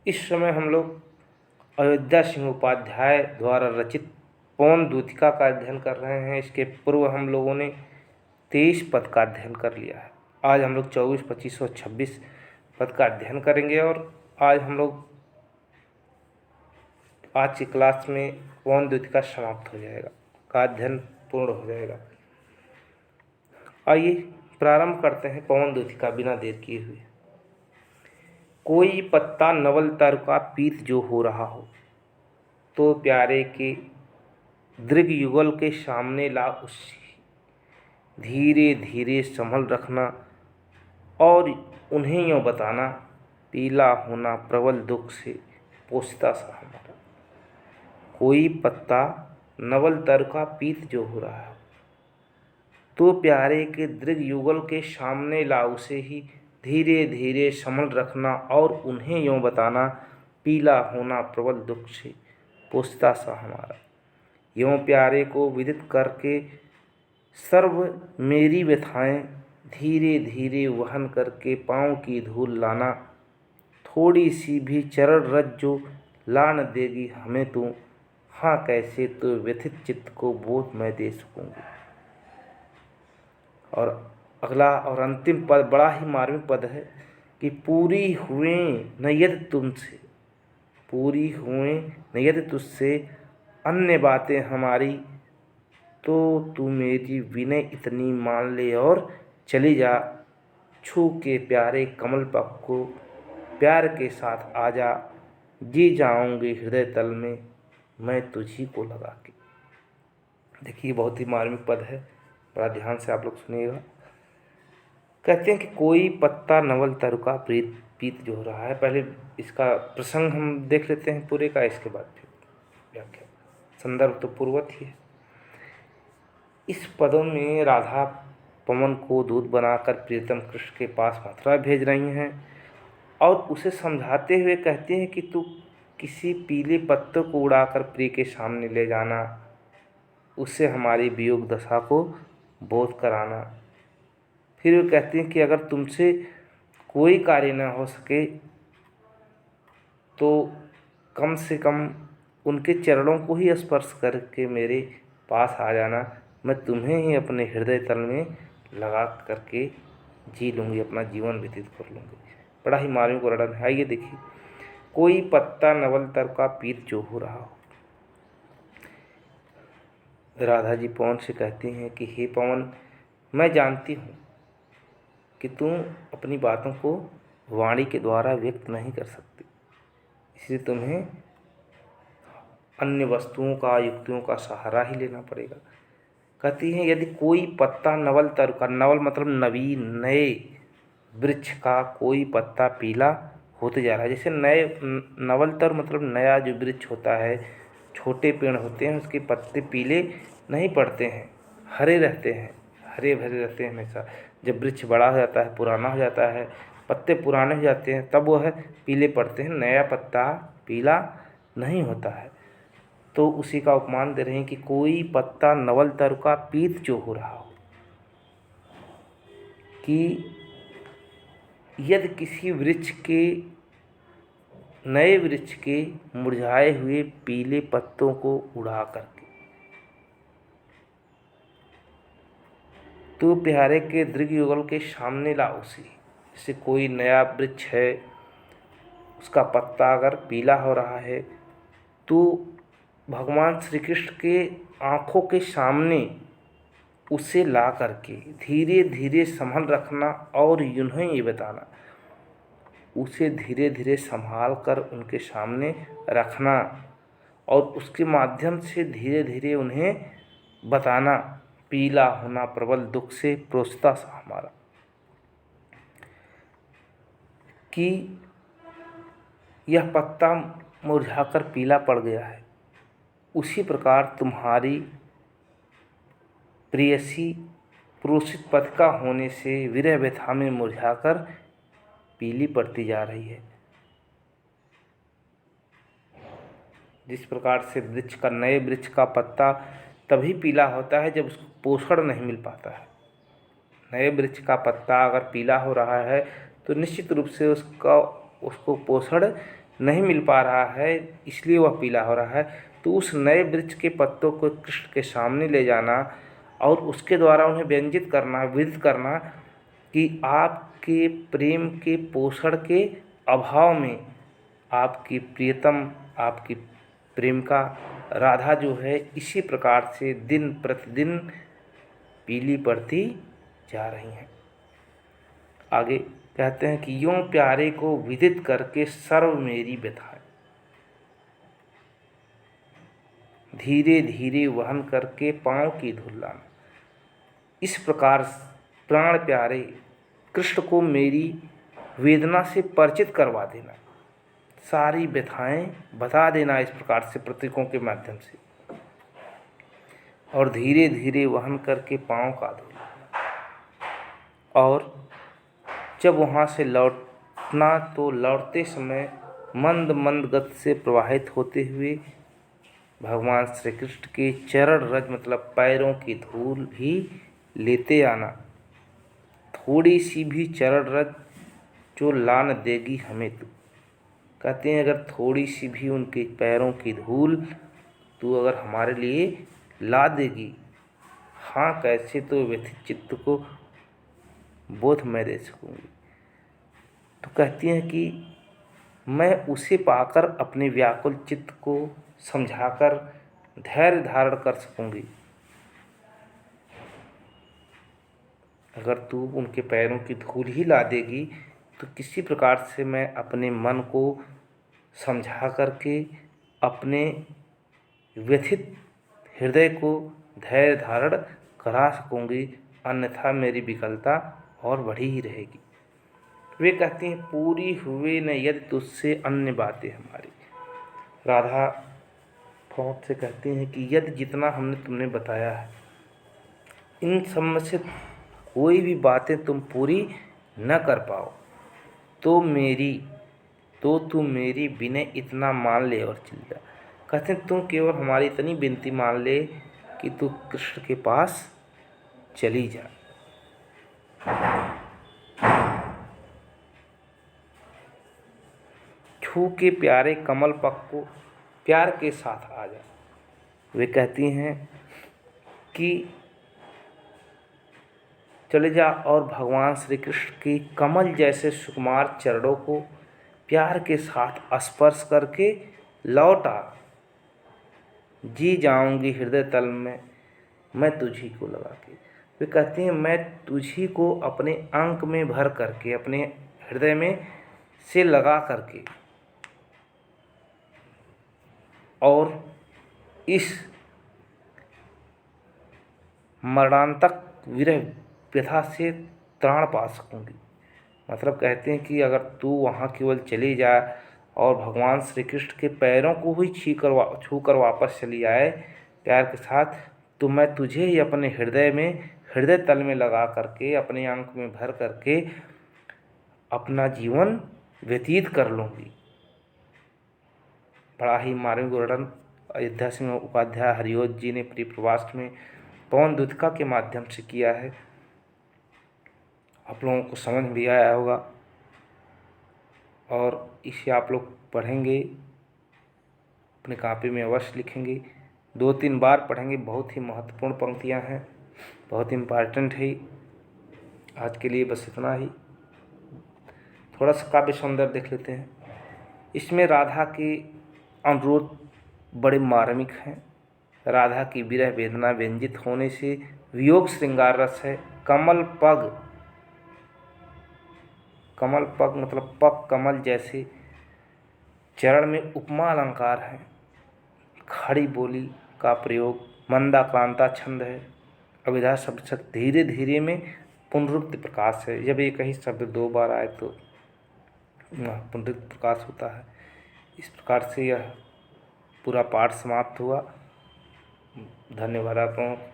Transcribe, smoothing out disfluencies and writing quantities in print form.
इस समय हम लोग अयोध्या सिंह उपाध्याय द्वारा रचित पवन दूतिका का अध्ययन कर रहे हैं। इसके पूर्व हम लोगों ने 23 पद का अध्ययन कर लिया है। आज हम लोग 24, 25 और 26 पद का अध्ययन करेंगे और आज हम लोग आज की क्लास में पवन दूतिका समाप्त हो जाएगा, का अध्ययन पूर्ण हो जाएगा। आइए प्रारंभ करते हैं पवन दूतिका बिना देर किए हुए। कोई पत्ता नवल तर का पीत जो हो रहा हो, तो प्यारे के दृग युगल के सामने ला उससे धीरे धीरे संभल रखना और उन्हें यूँ बताना, पीला होना प्रबल दुख से पोसता सा हमारा। कोई पत्ता नवल तर का पीत जो हो रहा है, तो प्यारे के दृग युगल के सामने ला उसे ही धीरे धीरे संभल रखना और उन्हें यूँ बताना, पीला होना प्रबल दुख से पोसता सा हमारा। यूँ प्यारे को विदित करके सर्व मेरी व्यथाएं धीरे धीरे वहन करके पाँव की धूल लाना, थोड़ी सी भी चरण रज जो ला न देगी हमें तू, हाँ कैसे तो व्यथित चित्त को बोध मैं दे सकूँगी। और अगला और अंतिम पद बड़ा ही मार्मिक पद है कि पूरी हुए न यदि तुमसे, पूरी हुए न यदि तुझसे अन्य बातें हमारी, तो तू मेरी विनय इतनी मान ले और चली जा, छू के प्यारे कमल पग को प्यार के साथ आ जा, जी जाऊंगी हृदय तल में मैं तुझी को लगा के। देखिए बहुत ही मार्मिक पद है, बड़ा ध्यान से आप लोग सुनिएगा। कहते हैं कि कोई पत्ता नवल तरु का पीत जो हो रहा है। पहले इसका प्रसंग हम देख लेते हैं पूरे का, इसके बाद फिर व्याख्या। संदर्भ तो पूर्वत ही है। इस पदों में राधा पवन को दूत बनाकर प्रियतम कृष्ण के पास मथुरा भेज रही हैं और उसे समझाते हुए कहती हैं कि तू किसी पीले पत्ते को उड़ाकर प्रिय के सामने ले जाना, उससे हमारी वियोग दशा को बोध कराना। फिर वो कहती हैं कि अगर तुमसे कोई कार्य न हो सके तो कम से कम उनके चरणों को ही स्पर्श करके मेरे पास आ जाना, मैं तुम्हें ही अपने हृदय तल में लगा करके जी लूँगी, अपना जीवन व्यतीत कर लूँगी। बड़ा ही मार्मिक वर्णन है। आइए देखिए, कोई पत्ता नवल तर का पीत जो हो रहा हो। राधा जी पवन से कहती हैं कि हे पवन, मैं जानती हूँ कि तुम अपनी बातों को वाणी के द्वारा व्यक्त नहीं कर सकती, इसलिए तुम्हें अन्य वस्तुओं का, युक्तियों का सहारा ही लेना पड़ेगा। कहती हैं यदि कोई पत्ता नवल तरु का, नवल मतलब नवीन नए वृक्ष का कोई पत्ता पीला होते जा रहा है। जैसे नए नवल तरु मतलब नया जो वृक्ष होता है, छोटे पेड़ होते हैं, उसके पत्ते पीले नहीं पड़ते हैं, हरे रहते हैं, हरे भरे रहते हैं हमेशा। जब वृक्ष बड़ा हो जाता है, पुराना हो जाता है, पत्ते पुराने हो जाते हैं, तब वह पीले पड़ते हैं, नया पत्ता पीला नहीं होता है। तो उसी का उपमान दे रहे हैं कि कोई पत्ता नवल तरु का पीत जो हो रहा हो, कि यदि किसी वृक्ष के, नए वृक्ष के मुरझाए हुए पीले पत्तों को उड़ा करके तो प्यारे के दृग युगल के सामने ला उसे। जैसे कोई नया वृक्ष है, उसका पत्ता अगर पीला हो रहा है तो भगवान श्री कृष्ण के आँखों के सामने उसे ला करके धीरे धीरे संभल रखना और उन्हें ये बताना, उसे धीरे धीरे संभाल कर उनके सामने रखना और उसके माध्यम से धीरे धीरे उन्हें बताना, पीला होना प्रबल दुख से प्रोसता सा हमारा। कि यह पत्ता मुरझाकर पीला पड़ गया है, उसी प्रकार तुम्हारी प्रेयसी प्रोषित पथिका होने से विरह व्यथा में मुरझाकर पीली पड़ती जा रही है। जिस प्रकार से वृक्ष का, नए वृक्ष का पत्ता तभी पीला होता है जब उसको पोषण नहीं मिल पाता है। नए वृक्ष का पत्ता अगर पीला हो रहा है तो निश्चित रूप से उसको पोषण नहीं मिल पा रहा है, इसलिए वह पीला हो रहा है। तो उस नए वृक्ष के पत्तों को कृष्ण के सामने ले जाना और उसके द्वारा उन्हें व्यंजित करना, विदित करना कि आपके प्रेम के पोषण के अभाव में आपकी प्रियतम, आपकी प्रेमिका राधा जो है इसी प्रकार से दिन प्रतिदिन पीली पड़ती जा रही हैं। आगे कहते हैं कि यूं प्यारे को विदित करके सर्व मेरी व्यथाएं, धीरे धीरे वहन करके पाँव की धूल लाना। इस प्रकार प्राण प्यारे कृष्ण को मेरी वेदना से परिचित करवा देना, सारी व्यथाएं बता देना इस प्रकार से प्रतीकों के माध्यम से, और धीरे धीरे वहन करके पाँव का धूल। और जब वहाँ से लौटना तो लौटते समय मंद मंद गति से प्रवाहित होते हुए भगवान श्री कृष्ण के चरण रज मतलब पैरों की धूल भी लेते आना। थोड़ी सी भी चरण रज जो ला न देगी हमें तू, कहते हैं अगर थोड़ी सी भी उनके पैरों की धूल तू अगर हमारे लिए ला देगी, हाँ कैसे तो व्यथित चित्त को बोध मैं दे सकूँगी। तो कहती हैं कि मैं उसे पाकर अपने व्याकुल चित्त को समझाकर धैर्य धारण कर सकूँगी। अगर तू उनके पैरों की धूल ही ला देगी तो किसी प्रकार से मैं अपने मन को समझा करके अपने व्यथित हृदय को धैर्य धारण करा सकूँगी, अन्यथा मेरी विकलता और बढ़ी ही रहेगी। वे कहती हैं पूरी हुए न यदि तुझसे अन्य बातें हमारी। राधा बहुत से कहती हैं कि यदि जितना हमने तुमने बताया है इन सब में से कोई भी बातें तुम पूरी न कर पाओ तो तू मेरी विनय इतना मान ले और चल जा। कहते हैं तुम केवल हमारी इतनी विनती मान ले कि तू कृष्ण के पास चली जा। छू के प्यारे कमल पक को प्यार के साथ आ जा। वे कहती हैं कि चले जा और भगवान श्री कृष्ण की कमल जैसे सुकुमार चरणों को प्यार के साथ स्पर्श करके लौट आ। जी जाऊंगी हृदय तल में मैं तुझी को लगा के। वे कहती हैं मैं तुझी को अपने अंक में भर करके, अपने हृदय में से लगा करके और इस मरणांतक विरह व्यथा से त्राण पा सकूंगी। मतलब कहते हैं कि अगर तू वहाँ केवल चली जा और भगवान श्री कृष्ण के पैरों को ही छू कर वापस चली आए प्यार के साथ, तो मैं तुझे ही अपने हृदय तल में लगा करके अपने अंक में भर करके अपना जीवन व्यतीत कर लूँगी। बड़ा ही मार्मिक वर्णन अयोध्या सिंह उपाध्याय हरिओत जी ने परिप्रवास में पवन दूतिका के माध्यम से किया है। आप लोगों को समझ भी आया होगा और इसे आप लोग पढ़ेंगे, अपने कॉपी में अवश्य लिखेंगे, 2-3 बार पढ़ेंगे। बहुत ही महत्वपूर्ण पंक्तियां हैं, बहुत इम्पॉर्टेंट है। आज के लिए बस इतना ही। थोड़ा सा काव्य सौंदर्य देख लेते हैं। इसमें राधा के अनुरोध बड़े मार्मिक हैं। राधा की विरह वेदना व्यंजित होने से वियोग श्रृंगार रस है। कमल पग मतलब पग कमल जैसे चरण में उपमा अलंकार है। खड़ी बोली का प्रयोग मंदाक्रांता छंद है। अभिधा शब्द से धीरे धीरे में पुनरुक्ति प्रकाश है। जब एक ही शब्द 2 बार आए तो पुनरुक्ति प्रकाश होता है। इस प्रकार से यह पूरा पाठ समाप्त हुआ। धन्यवाद आप लोगों को।